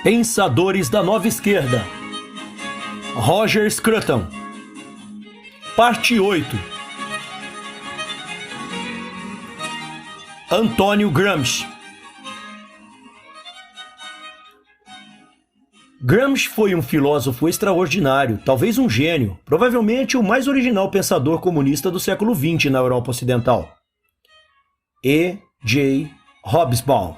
Pensadores da Nova Esquerda. Roger Scruton. Parte 8. Antônio Gramsci. Gramsci foi um filósofo extraordinário, talvez um gênio, provavelmente o mais original pensador comunista do século XX na Europa Ocidental. E. J. Hobsbawm.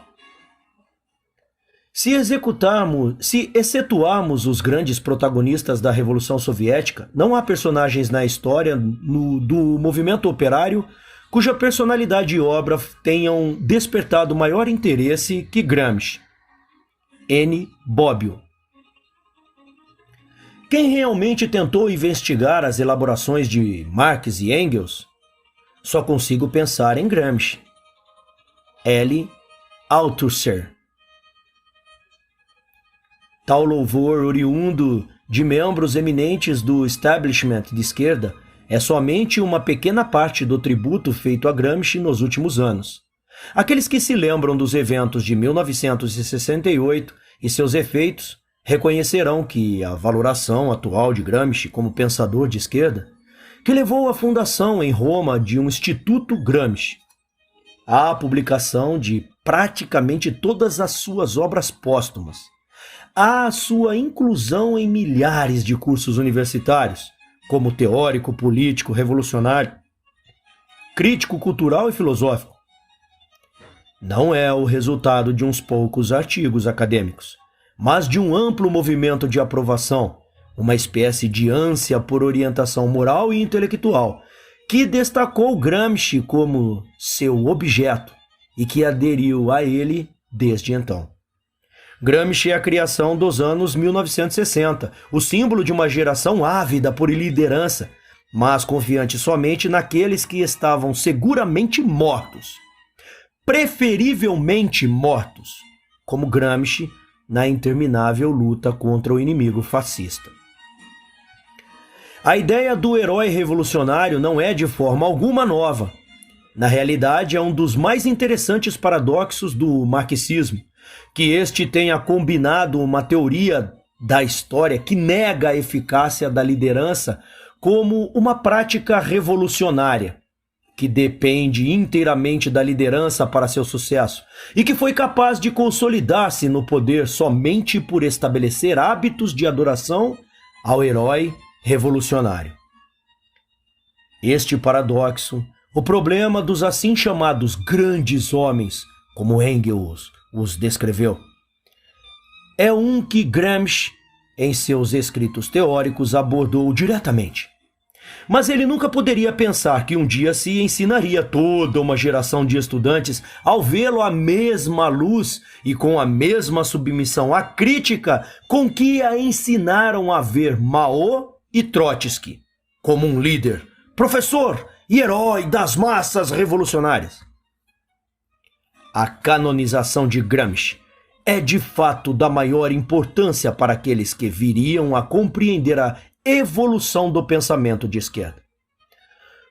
Se excetuarmos os grandes protagonistas da Revolução Soviética, não há personagens na história do movimento operário cuja personalidade e obra tenham despertado maior interesse que Gramsci. N. Bobbio. Quem realmente tentou investigar as elaborações de Marx e Engels? Só consigo pensar em Gramsci. L. Althusser. Tal louvor oriundo de membros eminentes do establishment de esquerda é somente uma pequena parte do tributo feito a Gramsci nos últimos anos. Aqueles que se lembram dos eventos de 1968 e seus efeitos reconhecerão que a valoração atual de Gramsci como pensador de esquerda, que levou à fundação em Roma de um Instituto Gramsci, à publicação de praticamente todas as suas obras póstumas, à sua inclusão em milhares de cursos universitários, como teórico, político, revolucionário, crítico cultural e filosófico. Não é o resultado de uns poucos artigos acadêmicos, mas de um amplo movimento de aprovação, uma espécie de ânsia por orientação moral e intelectual, que destacou Gramsci como seu objeto e que aderiu a ele desde então. Gramsci é a criação dos anos 1960, o símbolo de uma geração ávida por liderança, mas confiante somente naqueles que estavam seguramente mortos, preferivelmente mortos, como Gramsci na interminável luta contra o inimigo fascista. A ideia do herói revolucionário não é de forma alguma nova. Na realidade, é um dos mais interessantes paradoxos do marxismo, que este tenha combinado uma teoria da história que nega a eficácia da liderança como uma prática revolucionária, que depende inteiramente da liderança para seu sucesso e que foi capaz de consolidar-se no poder somente por estabelecer hábitos de adoração ao herói revolucionário. Este paradoxo, o problema dos assim chamados grandes homens, como Engels os descreveu, é um que Gramsci, em seus escritos teóricos, abordou diretamente. Mas ele nunca poderia pensar que um dia se ensinaria toda uma geração de estudantes ao vê-lo à mesma luz e com a mesma submissão à crítica com que a ensinaram a ver Mao e Trotsky como um líder, professor e herói das massas revolucionárias. A canonização de Gramsci é de fato da maior importância para aqueles que viriam a compreender a evolução do pensamento de esquerda.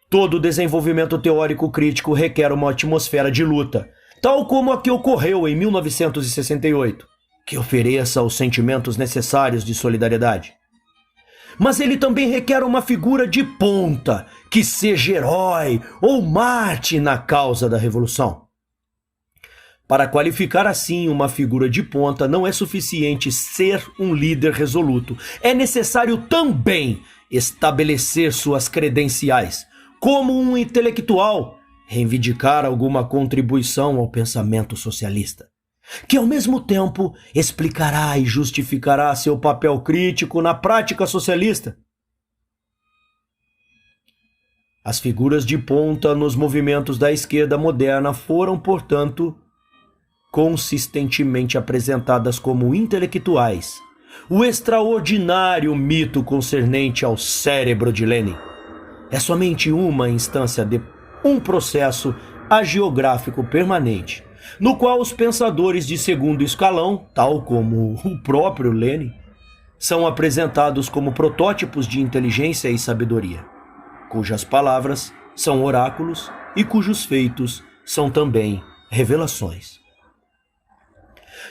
Todo desenvolvimento teórico crítico requer uma atmosfera de luta, tal como a que ocorreu em 1968, que ofereça os sentimentos necessários de solidariedade. Mas ele também requer uma figura de ponta, que seja herói ou mártir na causa da revolução. Para qualificar assim uma figura de ponta, não é suficiente ser um líder resoluto. É necessário também estabelecer suas credenciais, como um intelectual, reivindicar alguma contribuição ao pensamento socialista, que ao mesmo tempo explicará e justificará seu papel crítico na prática socialista. As figuras de ponta nos movimentos da esquerda moderna foram, portanto, consistentemente apresentadas como intelectuais, o extraordinário mito concernente ao cérebro de Lenin é somente uma instância de um processo hagiográfico permanente, no qual os pensadores de segundo escalão, tal como o próprio Lenin, são apresentados como protótipos de inteligência e sabedoria, cujas palavras são oráculos e cujos feitos são também revelações.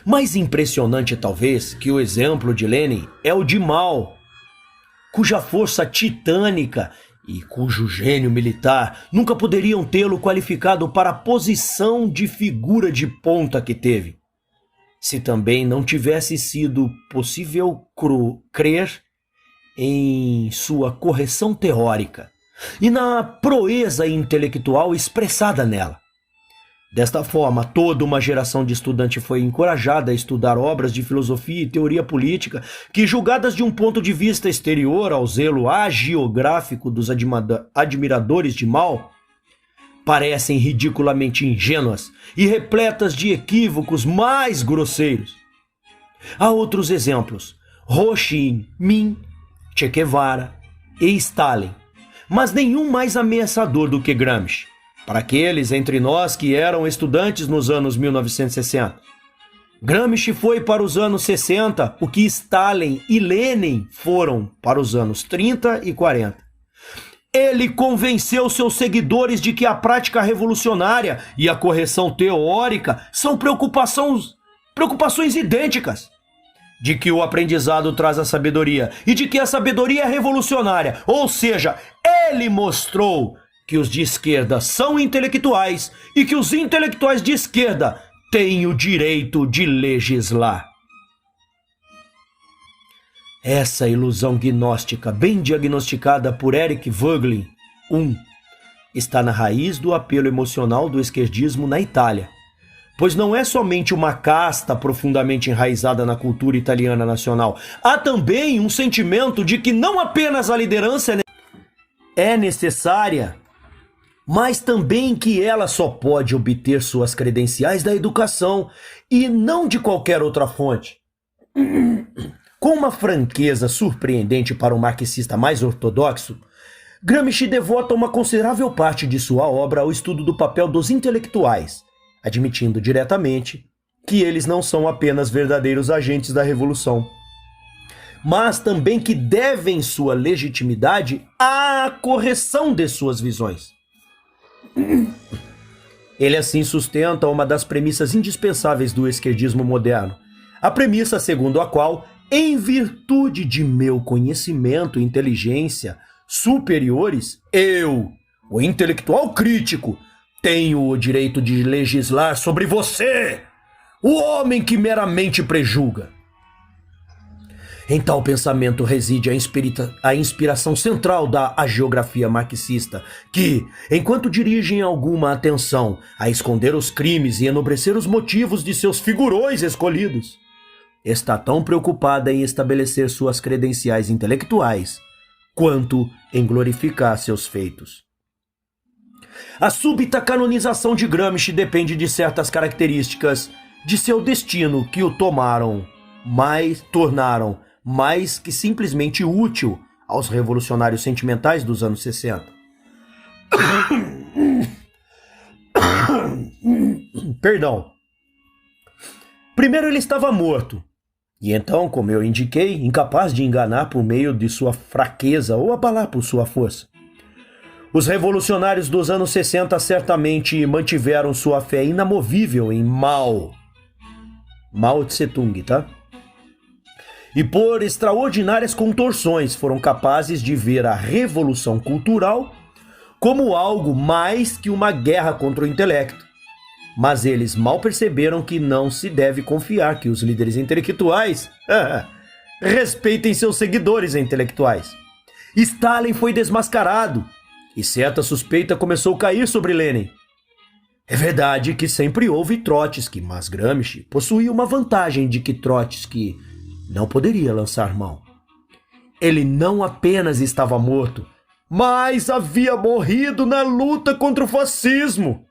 Mais impressionante, talvez, que o exemplo de Lenin é o de Mao, cuja força titânica e cujo gênio militar nunca poderiam tê-lo qualificado para a posição de figura de ponta que teve, se também não tivesse sido possível crer em sua correção teórica e na proeza intelectual expressada nela. Desta forma, toda uma geração de estudantes foi encorajada a estudar obras de filosofia e teoria política que, julgadas de um ponto de vista exterior ao zelo hagiográfico dos admiradores de Mao, parecem ridiculamente ingênuas e repletas de equívocos mais grosseiros. Há outros exemplos: Ho Chi Minh, Che Guevara e Stalin, mas nenhum mais ameaçador do que Gramsci, para aqueles entre nós que eram estudantes nos anos 1960. Gramsci foi para os anos 60 o que Stalin e Lenin foram para os anos 30 e 40. Ele convenceu seus seguidores de que a prática revolucionária e a correção teórica são preocupações idênticas, de que o aprendizado traz a sabedoria e de que a sabedoria é revolucionária, ou seja, ele mostrou que os de esquerda são intelectuais e que os intelectuais de esquerda têm o direito de legislar. Essa ilusão gnóstica, bem diagnosticada por Eric Voegelin, está na raiz do apelo emocional do esquerdismo na Itália, pois não é somente uma casta profundamente enraizada na cultura italiana nacional, há também um sentimento de que não apenas a liderança é necessária, mas também que ela só pode obter suas credenciais da educação e não de qualquer outra fonte. Com uma franqueza surpreendente para o marxista mais ortodoxo, Gramsci devota uma considerável parte de sua obra ao estudo do papel dos intelectuais, admitindo diretamente que eles não são apenas verdadeiros agentes da revolução, mas também que devem sua legitimidade à correção de suas visões. Ele assim sustenta uma das premissas indispensáveis do esquerdismo moderno, a premissa segundo a qual, em virtude de meu conhecimento e inteligência superiores, eu, o intelectual crítico, tenho o direito de legislar sobre você, o homem que meramente prejulga. Em tal pensamento reside a inspiração central da hagiografia marxista, que, enquanto dirigem alguma atenção a esconder os crimes e enobrecer os motivos de seus figurões escolhidos, está tão preocupada em estabelecer suas credenciais intelectuais, quanto em glorificar seus feitos. A súbita canonização de Gramsci depende de certas características de seu destino que o tornaram mais que simplesmente útil aos revolucionários sentimentais dos anos 60. Perdão. Primeiro, ele estava morto. E então, como eu indiquei, incapaz de enganar por meio de sua fraqueza ou abalar por sua força. Os revolucionários dos anos 60 certamente mantiveram sua fé inamovível em Mao Tse-tung, tá? E por extraordinárias contorções foram capazes de ver a revolução cultural como algo mais que uma guerra contra o intelecto. Mas eles mal perceberam que não se deve confiar que os líderes intelectuais respeitem seus seguidores intelectuais. Stalin foi desmascarado e certa suspeita começou a cair sobre Lenin. É verdade que sempre houve Trotsky, mas Gramsci possuía uma vantagem de que Trotsky não poderia lançar mão. Ele não apenas estava morto, mas havia morrido na luta contra o fascismo.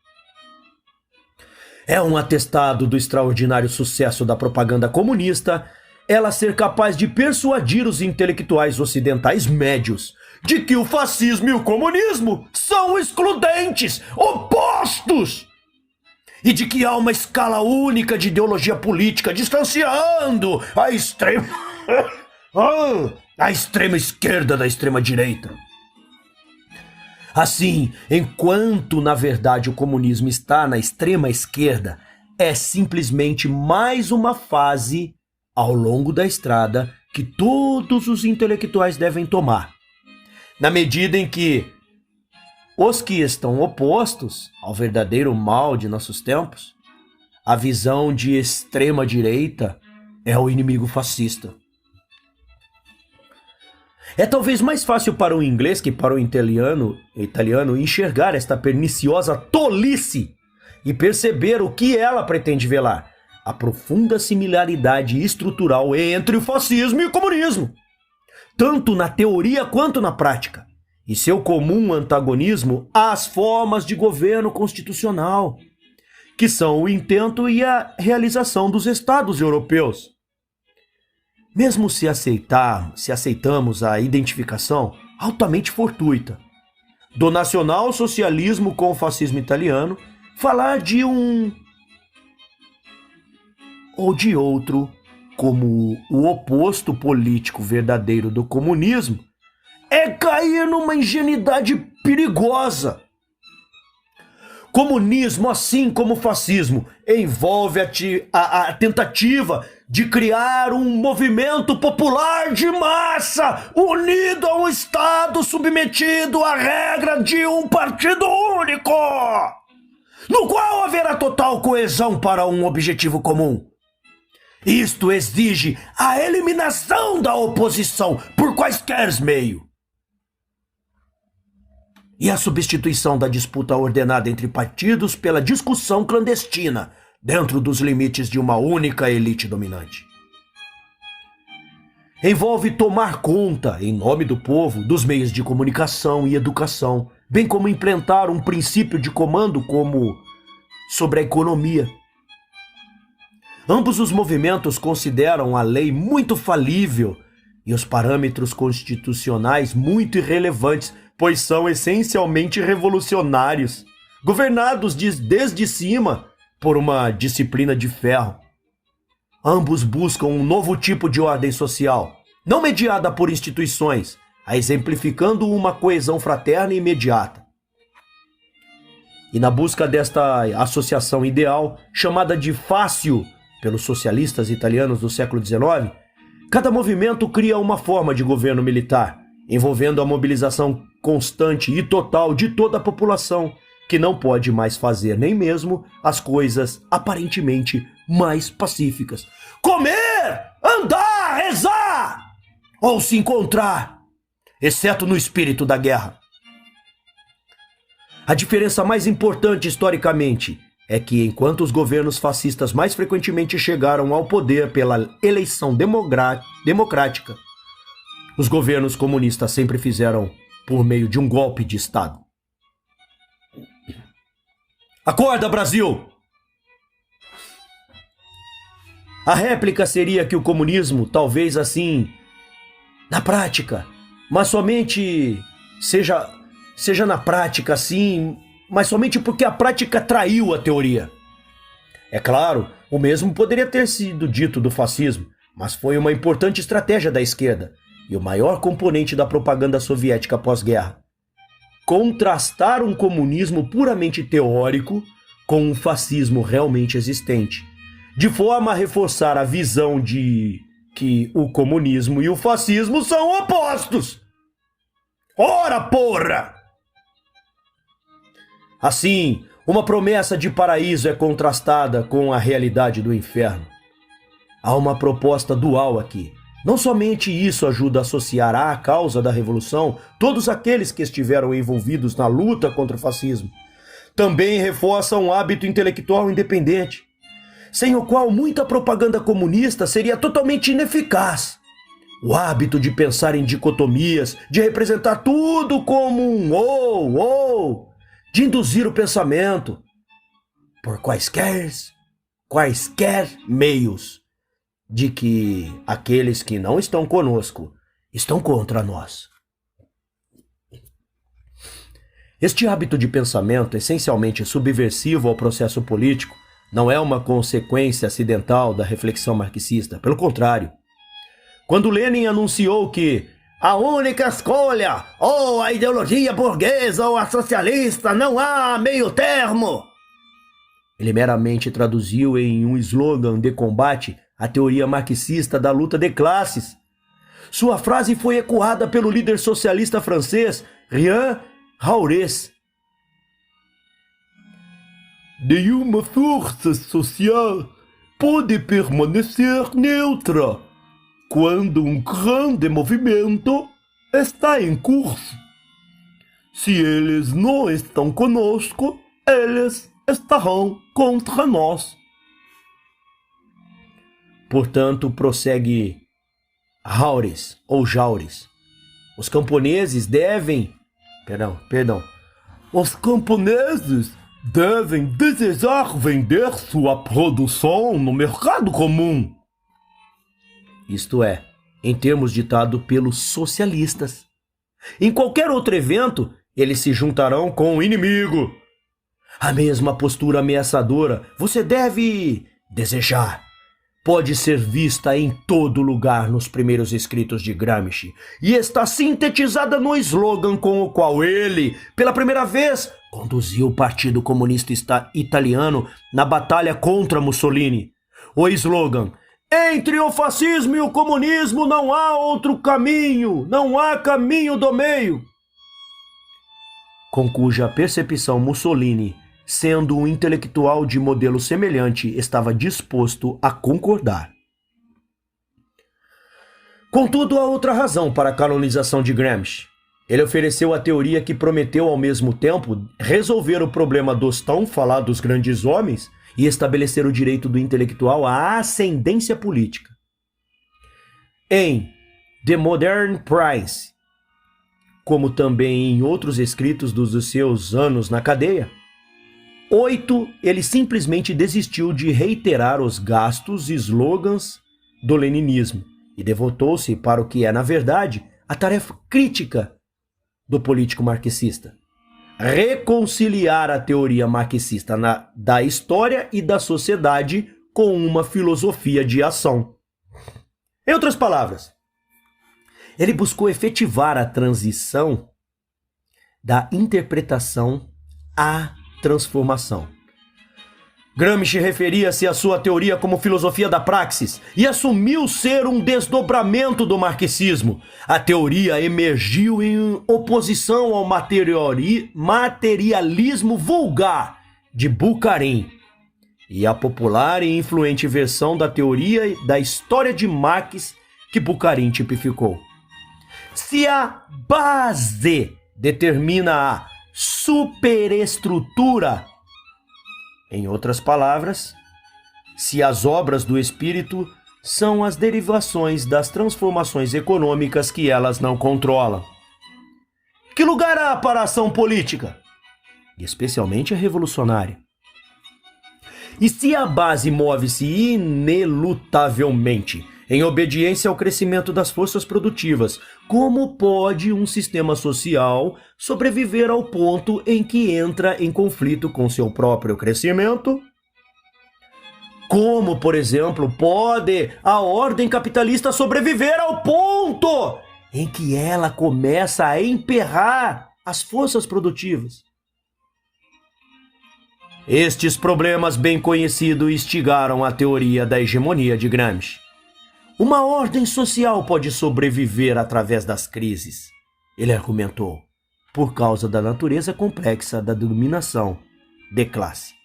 É um atestado do extraordinário sucesso da propaganda comunista ela ser capaz de persuadir os intelectuais ocidentais médios de que o fascismo e o comunismo são excludentes, opostos, e de que há uma escala única de ideologia política distanciando a extrema esquerda da extrema direita. Assim, enquanto na verdade o comunismo está na extrema esquerda, é simplesmente mais uma fase ao longo da estrada que todos os intelectuais devem tomar, na medida em que os que estão opostos ao verdadeiro mal de nossos tempos, a visão de extrema direita, é o inimigo fascista. É talvez mais fácil para o inglês que para o italiano enxergar esta perniciosa tolice e perceber o que ela pretende velar: a profunda similaridade estrutural entre o fascismo e o comunismo, tanto na teoria quanto na prática, e seu comum antagonismo às formas de governo constitucional, que são o intento e a realização dos Estados europeus. Mesmo se aceitamos a identificação altamente fortuita do nacional-socialismo com o fascismo italiano, falar de um ou de outro como o oposto político verdadeiro do comunismo é cair numa ingenuidade perigosa. Comunismo, assim como fascismo, envolve a tentativa de criar um movimento popular de massa, unido a um Estado submetido à regra de um partido único, no qual haverá total coesão para um objetivo comum. Isto exige a eliminação da oposição por quaisquer meios e a substituição da disputa ordenada entre partidos pela discussão clandestina dentro dos limites de uma única elite dominante. Envolve tomar conta, em nome do povo, dos meios de comunicação e educação, bem como implantar um princípio de comando como sobre a economia. Ambos os movimentos consideram a lei muito falível e os parâmetros constitucionais muito irrelevantes, pois são essencialmente revolucionários, governados desde cima por uma disciplina de ferro. Ambos buscam um novo tipo de ordem social, não mediada por instituições, exemplificando uma coesão fraterna e imediata. E na busca desta associação ideal, chamada de fácil pelos socialistas italianos do século XIX, cada movimento cria uma forma de governo militar, envolvendo a mobilização constante e total de toda a população, que não pode mais fazer nem mesmo as coisas aparentemente mais pacíficas: comer, andar, rezar ou se encontrar, exceto no espírito da guerra. A diferença mais importante historicamente é que, enquanto os governos fascistas mais frequentemente chegaram ao poder pela eleição democrática, os governos comunistas sempre fizeram por meio de um golpe de Estado. Acorda, Brasil! A réplica seria que o comunismo, talvez assim, na prática, mas somente seja na prática assim, mas somente porque a prática traiu a teoria. É claro, o mesmo poderia ter sido dito do fascismo, mas foi uma importante estratégia da esquerda e o maior componente da propaganda soviética pós-guerra: contrastar um comunismo puramente teórico com um fascismo realmente existente, de forma a reforçar a visão de que o comunismo e o fascismo são opostos. Ora, porra! Assim, uma promessa de paraíso é contrastada com a realidade do inferno. Há uma proposta dual aqui. Não somente isso ajuda a associar à causa da revolução todos aqueles que estiveram envolvidos na luta contra o fascismo, também reforça um hábito intelectual independente, sem o qual muita propaganda comunista seria totalmente ineficaz. O hábito de pensar em dicotomias, de representar tudo como um ou, de induzir o pensamento por quaisquer meios, de que aqueles que não estão conosco estão contra nós. Este hábito de pensamento, essencialmente subversivo ao processo político, não é uma consequência acidental da reflexão marxista. Pelo contrário, quando Lenin anunciou que a única escolha, ou a ideologia burguesa ou a socialista, não há meio termo, Ele meramente traduziu em um slogan de combate a teoria marxista da luta de classes. Sua frase foi ecoada pelo líder socialista francês Jean Jaurès. Nenhuma força social pode permanecer neutra quando um grande movimento está em curso. Se eles não estão conosco, eles estarão contra nós. Portanto, prossegue Jaurès, ou Jaurès. Os camponeses devem... Os camponeses devem desejar vender sua produção no mercado comum. Isto é, em termos ditado pelos socialistas. Em qualquer outro evento, eles se juntarão com o inimigo. A mesma postura ameaçadora você deve desejar. Pode ser vista em todo lugar nos primeiros escritos de Gramsci e está sintetizada no slogan com o qual ele, pela primeira vez, conduziu o Partido Comunista Italiano na batalha contra Mussolini. O slogan: entre o fascismo e o comunismo não há outro caminho, não há caminho do meio. Com cuja percepção Mussolini, sendo um intelectual de modelo semelhante, estava disposto a concordar. Contudo, há outra razão para a canonização de Gramsci. Ele ofereceu a teoria que prometeu ao mesmo tempo resolver o problema dos tão falados grandes homens e estabelecer o direito do intelectual à ascendência política. Em The Modern Price, como também em outros escritos dos seus anos na cadeia, 8, ele simplesmente desistiu de reiterar os gastos e slogans do leninismo e devotou-se para o que é, na verdade, a tarefa crítica do político marxista: reconciliar a teoria marxista da história e da sociedade com uma filosofia de ação. Em outras palavras, ele buscou efetivar a transição da interpretação à transformação. Gramsci referia-se à sua teoria como filosofia da praxis e assumiu ser um desdobramento do marxismo. A teoria emergiu em oposição ao materialismo vulgar de Bukharin e à popular e influente versão da teoria da história de Marx que Bukharin tipificou. Se a base determina a superestrutura, em outras palavras, se as obras do espírito são as derivações das transformações econômicas que elas não controlam, que lugar há para a ação política, e especialmente a revolucionária? E se a base move-se inelutavelmente em obediência ao crescimento das forças produtivas, como pode um sistema social sobreviver ao ponto em que entra em conflito com seu próprio crescimento? Como, por exemplo, pode a ordem capitalista sobreviver ao ponto em que ela começa a emperrar as forças produtivas? Estes problemas bem conhecidos instigaram a teoria da hegemonia de Gramsci. Uma ordem social pode sobreviver através das crises, ele argumentou, por causa da natureza complexa da dominação de classe.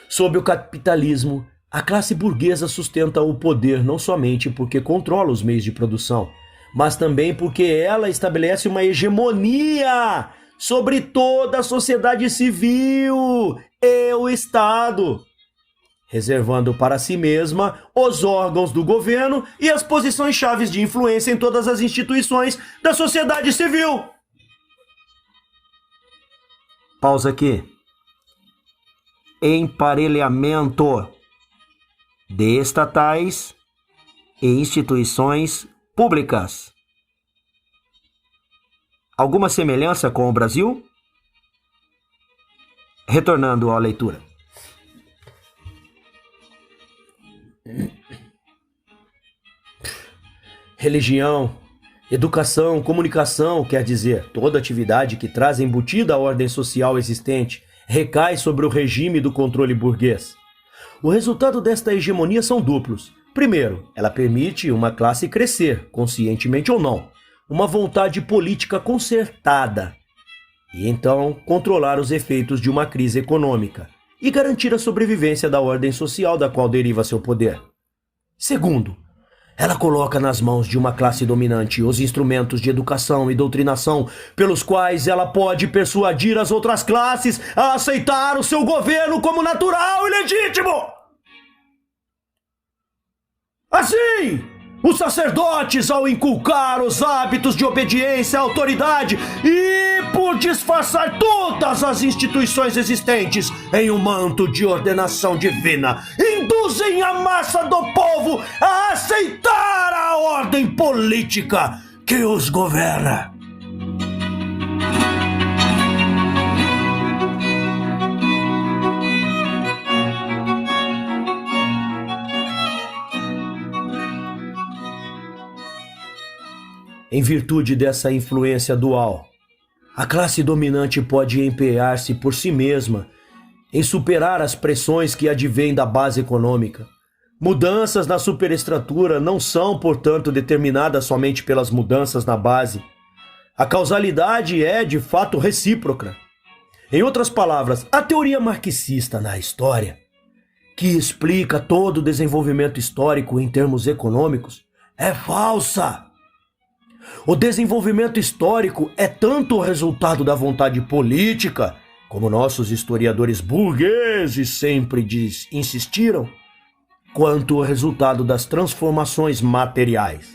Sob o capitalismo, a classe burguesa sustenta o poder não somente porque controla os meios de produção, mas também porque ela estabelece uma hegemonia sobre toda a sociedade civil e o Estado, reservando para si mesma os órgãos do governo e as posições chaves de influência em todas as instituições da sociedade civil. Pausa aqui. Emparelhamento de estatais e instituições públicas. Alguma semelhança com o Brasil? Retornando à leitura. Religião, educação, comunicação, quer dizer, toda atividade que traz embutida a ordem social existente, recai sobre o regime do controle burguês. O resultado desta hegemonia são duplos. Primeiro, ela permite uma classe crescer, conscientemente ou não, uma vontade política concertada, e então controlar os efeitos de uma crise econômica e garantir a sobrevivência da ordem social da qual deriva seu poder. Segundo, ela coloca nas mãos de uma classe dominante os instrumentos de educação e doutrinação pelos quais ela pode persuadir as outras classes a aceitar o seu governo como natural e legítimo. Assim, os sacerdotes, ao inculcar os hábitos de obediência à autoridade e por disfarçar todas as instituições existentes em um manto de ordenação divina, induzem a massa do povo a aceitar a ordem política que os governa. Em virtude dessa influência dual, a classe dominante pode empenhar-se por si mesma em superar as pressões que advêm da base econômica. Mudanças na superestrutura não são, portanto, determinadas somente pelas mudanças na base. A causalidade é, de fato, recíproca. Em outras palavras, a teoria marxista na história, que explica todo o desenvolvimento histórico em termos econômicos, é falsa. O desenvolvimento histórico é tanto o resultado da vontade política, como nossos historiadores burgueses sempre insistiram, quanto o resultado das transformações materiais.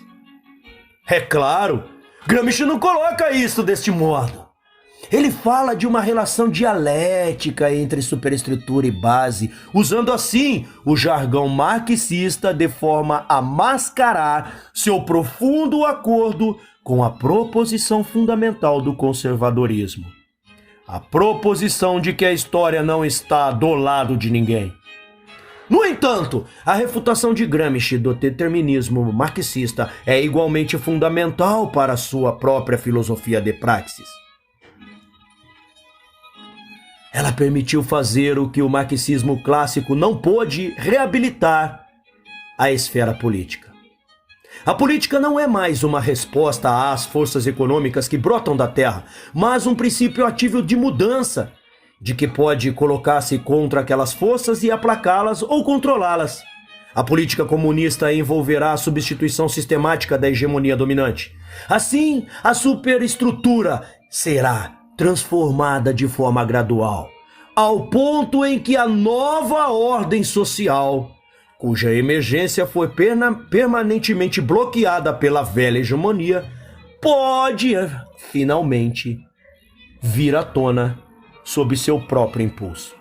É claro, Gramsci não coloca isso deste modo. Ele fala de uma relação dialética entre superestrutura e base, usando assim o jargão marxista de forma a mascarar seu profundo acordo com a proposição fundamental do conservadorismo. A proposição de que a história não está do lado de ninguém. No entanto, a refutação de Gramsci do determinismo marxista é igualmente fundamental para a sua própria filosofia de praxis. Ela permitiu fazer o que o marxismo clássico não pôde reabilitar: a esfera política. A política não é mais uma resposta às forças econômicas que brotam da terra, mas um princípio ativo de mudança, de que pode colocar-se contra aquelas forças e aplacá-las ou controlá-las. A política comunista envolverá a substituição sistemática da hegemonia dominante. Assim, a superestrutura será transformada de forma gradual, ao ponto em que a nova ordem social, cuja emergência foi permanentemente bloqueada pela velha hegemonia, pode finalmente vir à tona sob seu próprio impulso.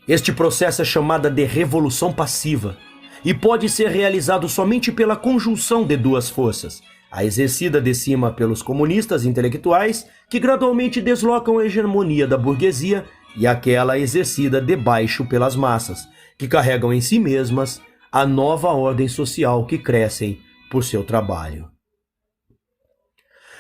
Este processo é chamado de revolução passiva e pode ser realizado somente pela conjunção de duas forças: a exercida de cima pelos comunistas intelectuais, que gradualmente deslocam a hegemonia da burguesia, e aquela exercida de baixo pelas massas, que carregam em si mesmas a nova ordem social que crescem por seu trabalho.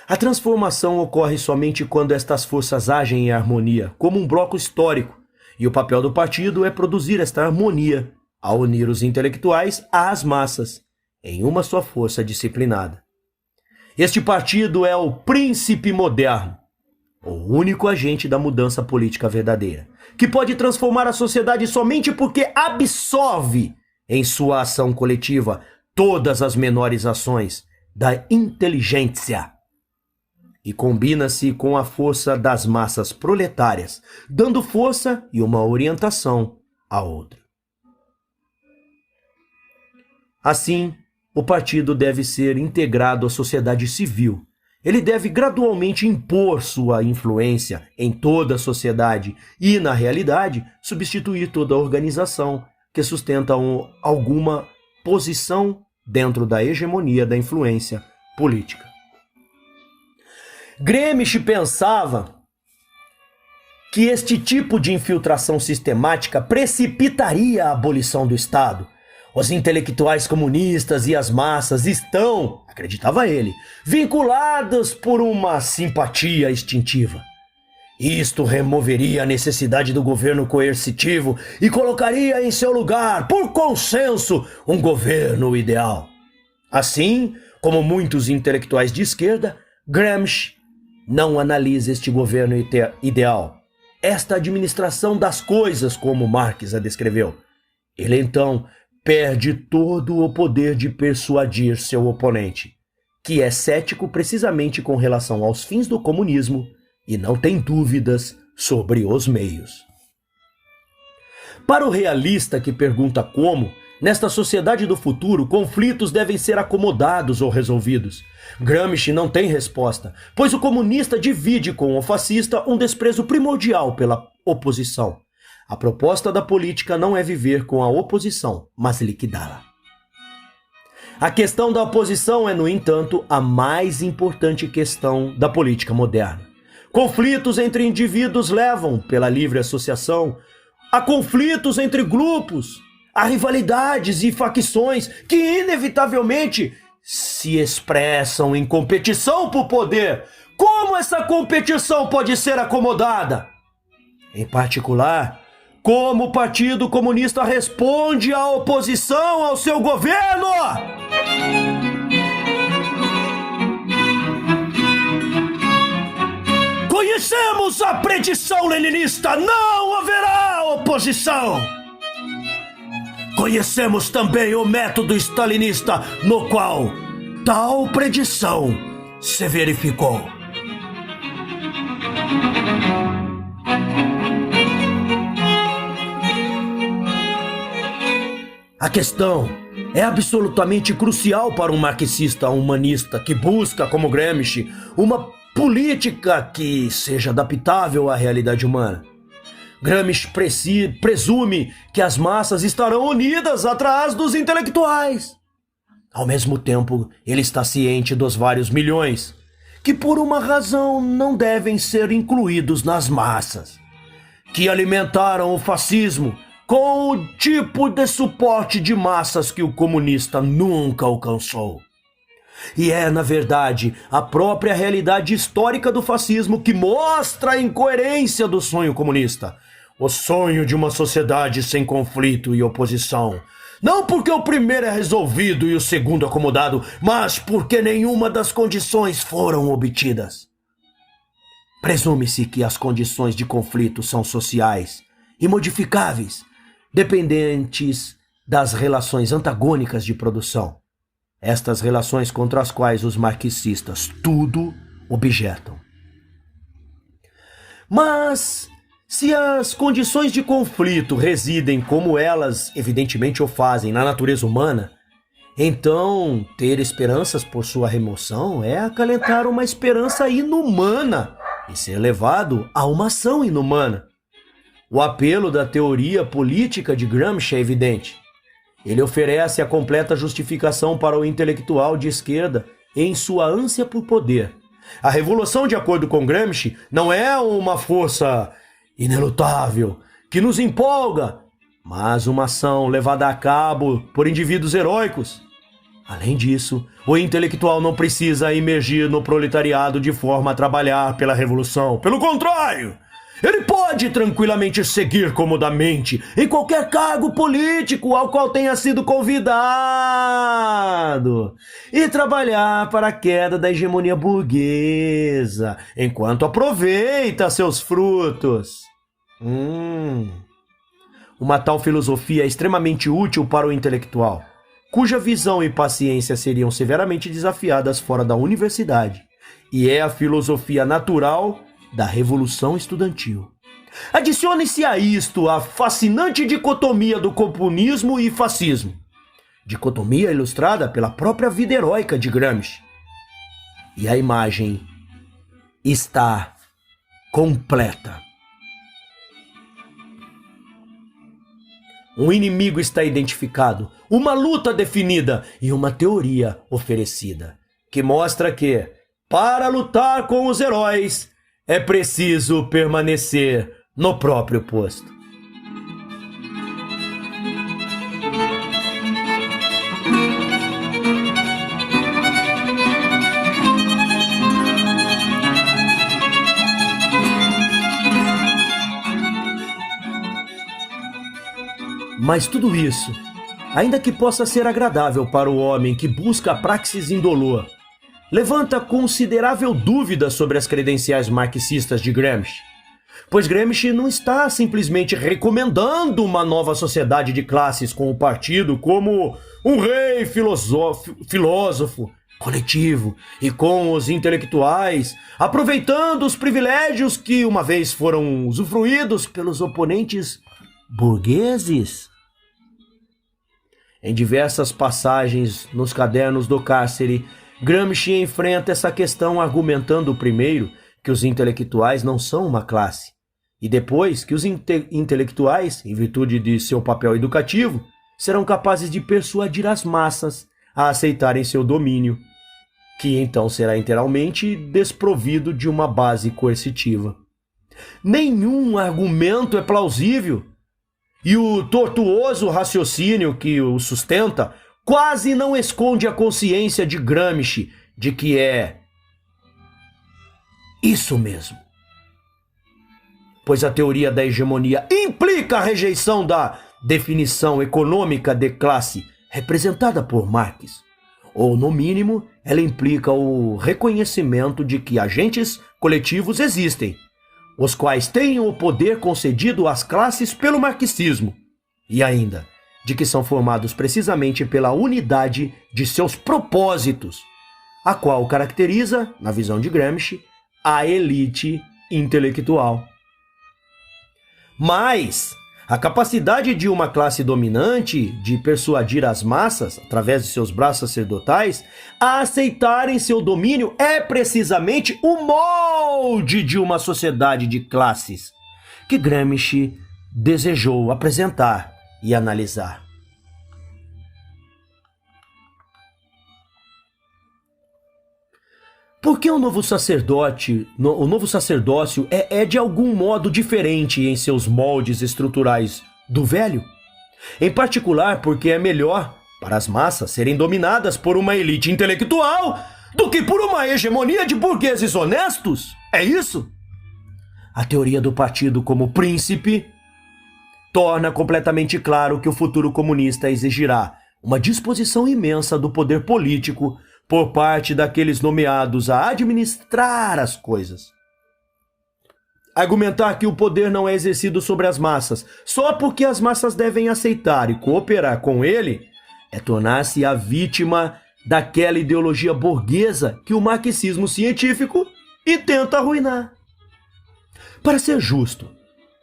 A transformação ocorre somente quando estas forças agem em harmonia, como um bloco histórico, e o papel do partido é produzir esta harmonia, ao unir os intelectuais às massas, em uma só força disciplinada. Este partido é o príncipe moderno, o único agente da mudança política verdadeira, que pode transformar a sociedade somente porque absorve em sua ação coletiva todas as menores ações da inteligência e combina-se com a força das massas proletárias, dando força e uma orientação à outra. Assim, o partido deve ser integrado à sociedade civil. Ele deve gradualmente impor sua influência em toda a sociedade e, na realidade, substituir toda a organização que sustenta alguma posição dentro da hegemonia da influência política. Gramsci pensava que este tipo de infiltração sistemática precipitaria a abolição do Estado. Os intelectuais comunistas e as massas estão, acreditava ele, vinculados por uma simpatia instintiva. Isto removeria a necessidade do governo coercitivo e colocaria em seu lugar, por consenso, um governo ideal. Assim, como muitos intelectuais de esquerda, Gramsci não analisa este governo ideal, esta administração das coisas, como Marx a descreveu. Ele então perde todo o poder de persuadir seu oponente, que é cético precisamente com relação aos fins do comunismo e não tem dúvidas sobre os meios. Para o realista que pergunta como, nesta sociedade do futuro, conflitos devem ser acomodados ou resolvidos, Gramsci não tem resposta, pois o comunista divide com o fascista um desprezo primordial pela oposição. A proposta da política não é viver com a oposição, mas liquidá-la. A questão da oposição é, no entanto, a mais importante questão da política moderna. Conflitos entre indivíduos levam, pela livre associação, a conflitos entre grupos, a rivalidades e facções que, inevitavelmente, se expressam em competição por poder. Como essa competição pode ser acomodada? Em particular, como o Partido Comunista responde à oposição ao seu governo? Conhecemos a predição leninista, não haverá oposição. Conhecemos também o método stalinista, no qual tal predição se verificou. A questão é absolutamente crucial para um marxista humanista que busca, como Gramsci, uma política que seja adaptável à realidade humana. Gramsci presume que as massas estarão unidas atrás dos intelectuais. Ao mesmo tempo, ele está ciente dos vários milhões, que por uma razão não devem ser incluídos nas massas, que alimentaram o fascismo com o tipo de suporte de massas que o comunista nunca alcançou. E é, na verdade, a própria realidade histórica do fascismo que mostra a incoerência do sonho comunista. O sonho de uma sociedade sem conflito e oposição. Não porque o primeiro é resolvido e o segundo acomodado, mas porque nenhuma das condições foram obtidas. Presume-se que as condições de conflito são sociais, imodificáveis, dependentes das relações antagônicas de produção. Estas relações contra as quais os marxistas tudo objetam. Mas, se as condições de conflito residem, como elas evidentemente o fazem, na natureza humana, então ter esperanças por sua remoção é acalentar uma esperança inumana e ser levado a uma ação inumana. O apelo da teoria política de Gramsci é evidente. Ele oferece a completa justificação para o intelectual de esquerda em sua ânsia por poder. A revolução, de acordo com Gramsci, não é uma força inelutável que nos empolga, mas uma ação levada a cabo por indivíduos heróicos. Além disso, o intelectual não precisa imergir no proletariado de forma a trabalhar pela revolução. Pelo contrário, ele pode tranquilamente seguir comodamente em qualquer cargo político ao qual tenha sido convidado e trabalhar para a queda da hegemonia burguesa, enquanto aproveita seus frutos. Uma tal filosofia é extremamente útil para o intelectual, cuja visão e paciência seriam severamente desafiadas fora da universidade, e é a filosofia natural da Revolução Estudantil. Adicione-se a isto a fascinante dicotomia do comunismo e fascismo, dicotomia ilustrada pela própria vida heróica de Gramsci. E a imagem está completa. Um inimigo está identificado, uma luta definida e uma teoria oferecida, que mostra que, para lutar com os heróis, é preciso permanecer no próprio posto. Mas tudo isso, ainda que possa ser agradável para o homem que busca a praxis indolor, levanta considerável dúvida sobre as credenciais marxistas de Gramsci, pois Gramsci não está simplesmente recomendando uma nova sociedade de classes com o partido como um rei filósofo coletivo e com os intelectuais, aproveitando os privilégios que uma vez foram usufruídos pelos oponentes burgueses. Em diversas passagens nos cadernos do cárcere, Gramsci enfrenta essa questão argumentando primeiro que os intelectuais não são uma classe, e depois que os intelectuais, em virtude de seu papel educativo, serão capazes de persuadir as massas a aceitarem seu domínio, que então será inteiramente desprovido de uma base coercitiva. Nenhum argumento é plausível, e o tortuoso raciocínio que o sustenta quase não esconde a consciência de Gramsci de que é isso mesmo. Pois a teoria da hegemonia implica a rejeição da definição econômica de classe representada por Marx, ou, no mínimo, ela implica o reconhecimento de que agentes coletivos existem, os quais têm o poder concedido às classes pelo marxismo, e ainda de que são formados precisamente pela unidade de seus propósitos, a qual caracteriza, na visão de Gramsci, a elite intelectual. Mas a capacidade de uma classe dominante de persuadir as massas, através de seus braços sacerdotais, a aceitarem seu domínio é precisamente o molde de uma sociedade de classes que Gramsci desejou apresentar e analisar. Porque o novo sacerdócio é de algum modo diferente em seus moldes estruturais do velho? Em particular porque é melhor para as massas serem dominadas por uma elite intelectual do que por uma hegemonia de burgueses honestos? É isso? A teoria do partido como príncipe torna completamente claro que o futuro comunista exigirá uma disposição imensa do poder político por parte daqueles nomeados a administrar as coisas. Argumentar que o poder não é exercido sobre as massas só porque as massas devem aceitar e cooperar com ele é tornar-se a vítima daquela ideologia burguesa que o marxismo científico tenta arruinar. Para ser justo,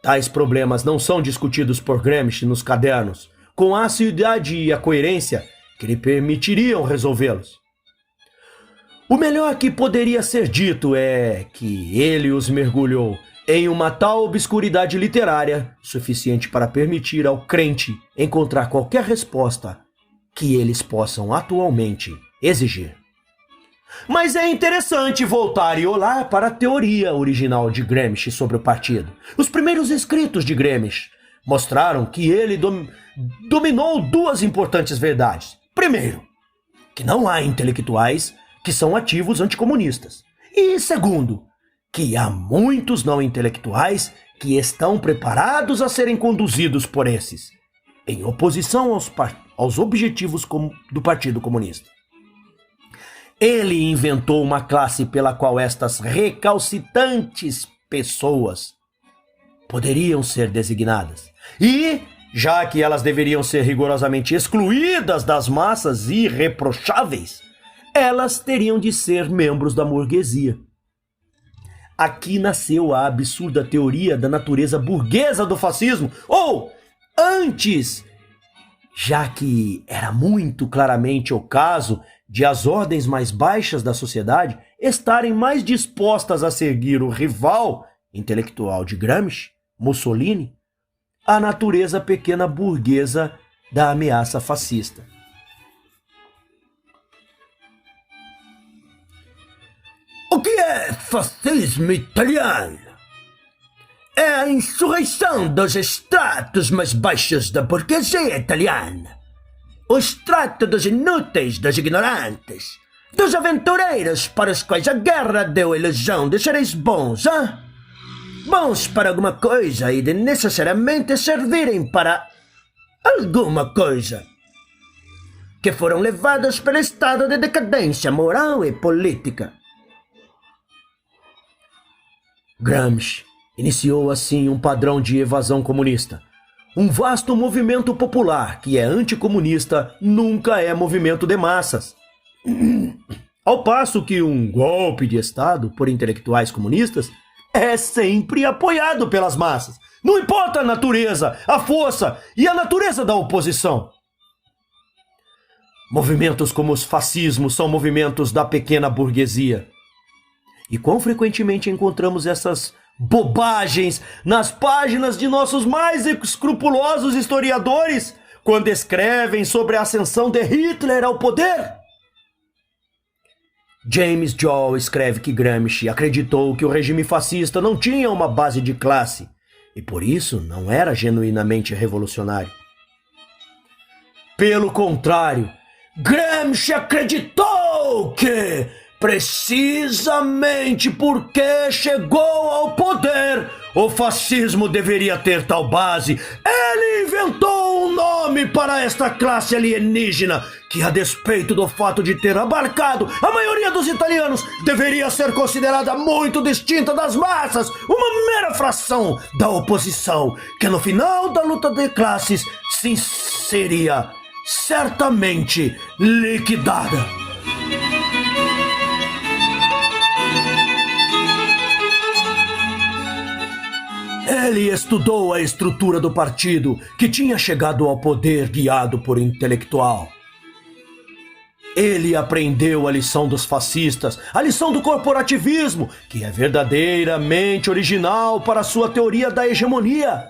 tais problemas não são discutidos por Gramsci nos cadernos com a assiduidade e a coerência que lhe permitiriam resolvê-los. O melhor que poderia ser dito é que ele os mergulhou em uma tal obscuridade literária suficiente para permitir ao crente encontrar qualquer resposta que eles possam atualmente exigir. Mas é interessante voltar e olhar para a teoria original de Gramsci sobre o partido. Os primeiros escritos de Gramsci mostraram que ele dominou duas importantes verdades. Primeiro, que não há intelectuais que são ativos anticomunistas. E segundo, que há muitos não intelectuais que estão preparados a serem conduzidos por esses, em oposição aos objetivos do Partido Comunista. Ele inventou uma classe pela qual estas recalcitrantes pessoas poderiam ser designadas. E, já que elas deveriam ser rigorosamente excluídas das massas irreprocháveis, elas teriam de ser membros da burguesia. Aqui nasceu a absurda teoria da natureza burguesa do fascismo, ou, antes, já que era muito claramente o caso de as ordens mais baixas da sociedade estarem mais dispostas a seguir o rival intelectual de Gramsci, Mussolini, a natureza pequena burguesa da ameaça fascista. O que é fascismo italiano? É a insurreição dos estratos mais baixos da burguesia italiana. O extrato dos inúteis, dos ignorantes, dos aventureiros para os quais a guerra deu a ilusão de seres bons, hein? Bons para alguma coisa e de necessariamente servirem para alguma coisa, que foram levados pelo estado de decadência moral e política. Gramsci iniciou assim um padrão de evasão comunista. Um vasto movimento popular que é anticomunista nunca é movimento de massas. Ao passo que um golpe de Estado por intelectuais comunistas é sempre apoiado pelas massas. Não importa a natureza, a força e a natureza da oposição. Movimentos como os fascismos são movimentos da pequena burguesia. E quão frequentemente encontramos essas bobagens nas páginas de nossos mais escrupulosos historiadores quando escrevem sobre a ascensão de Hitler ao poder? James Joel escreve que Gramsci acreditou que o regime fascista não tinha uma base de classe e por isso não era genuinamente revolucionário. Pelo contrário, Gramsci acreditou que, precisamente porque chegou ao poder, o fascismo deveria ter tal base. Ele inventou um nome para esta classe alienígena que, a despeito do fato de ter abarcado a maioria dos italianos, deveria ser considerada muito distinta das massas, uma mera fração da oposição, que no final da luta de classes seria certamente liquidada. Ele estudou a estrutura do partido que tinha chegado ao poder guiado por intelectual. Ele aprendeu a lição dos fascistas, a lição do corporativismo, que é verdadeiramente original para a sua teoria da hegemonia.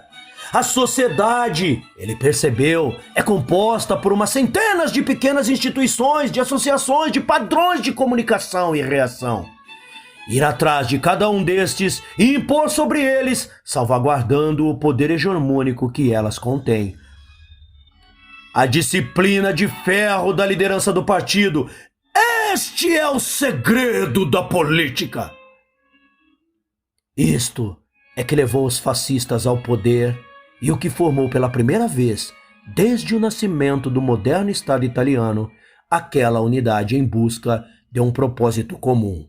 A sociedade, ele percebeu, é composta por umas centenas de pequenas instituições, de associações, de padrões de comunicação e reação. Ir atrás de cada um destes e impor sobre eles, salvaguardando o poder hegemônico que elas contêm. A disciplina de ferro da liderança do partido. Este é o segredo da política. Isto é que levou os fascistas ao poder e o que formou pela primeira vez, desde o nascimento do moderno Estado italiano, aquela unidade em busca de um propósito comum,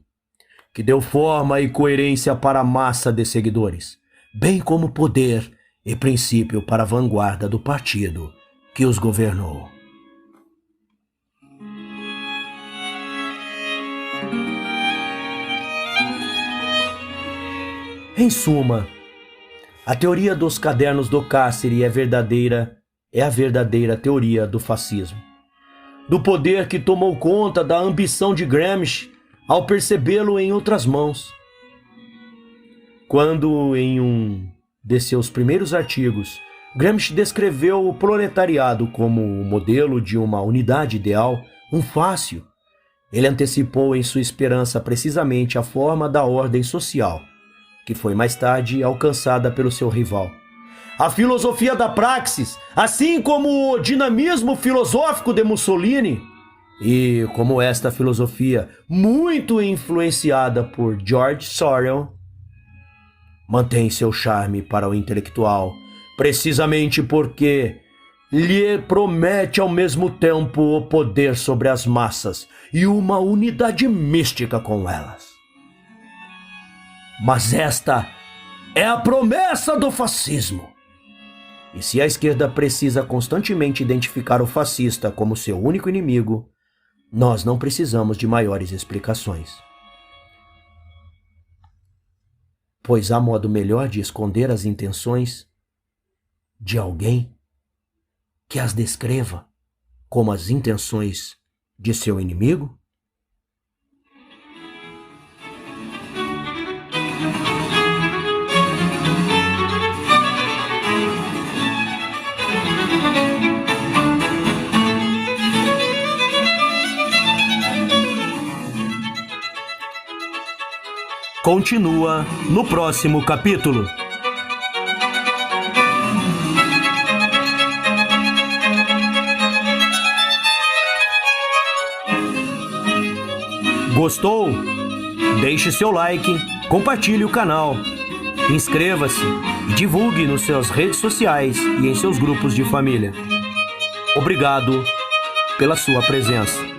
que deu forma e coerência para a massa de seguidores, bem como poder e princípio para a vanguarda do partido que os governou. Em suma, a teoria dos cadernos do Carcere é a verdadeira teoria do fascismo, do poder que tomou conta da ambição de Gramsci ao percebê-lo em outras mãos. Quando, em um de seus primeiros artigos, Gramsci descreveu o proletariado como o modelo de uma unidade ideal, um fácil, ele antecipou em sua esperança precisamente a forma da ordem social, que foi mais tarde alcançada pelo seu rival. A filosofia da praxis, assim como o dinamismo filosófico de Mussolini, e como esta filosofia, muito influenciada por George Sorel, mantém seu charme para o intelectual, precisamente porque lhe promete ao mesmo tempo o poder sobre as massas e uma unidade mística com elas. Mas esta é a promessa do fascismo. E se a esquerda precisa constantemente identificar o fascista como seu único inimigo, nós não precisamos de maiores explicações. Pois há modo melhor de esconder as intenções de alguém que as descreva como as intenções de seu inimigo? Continua no próximo capítulo. Gostou? Deixe seu like, compartilhe o canal, inscreva-se e divulgue nas suas redes sociais e em seus grupos de família. Obrigado pela sua presença.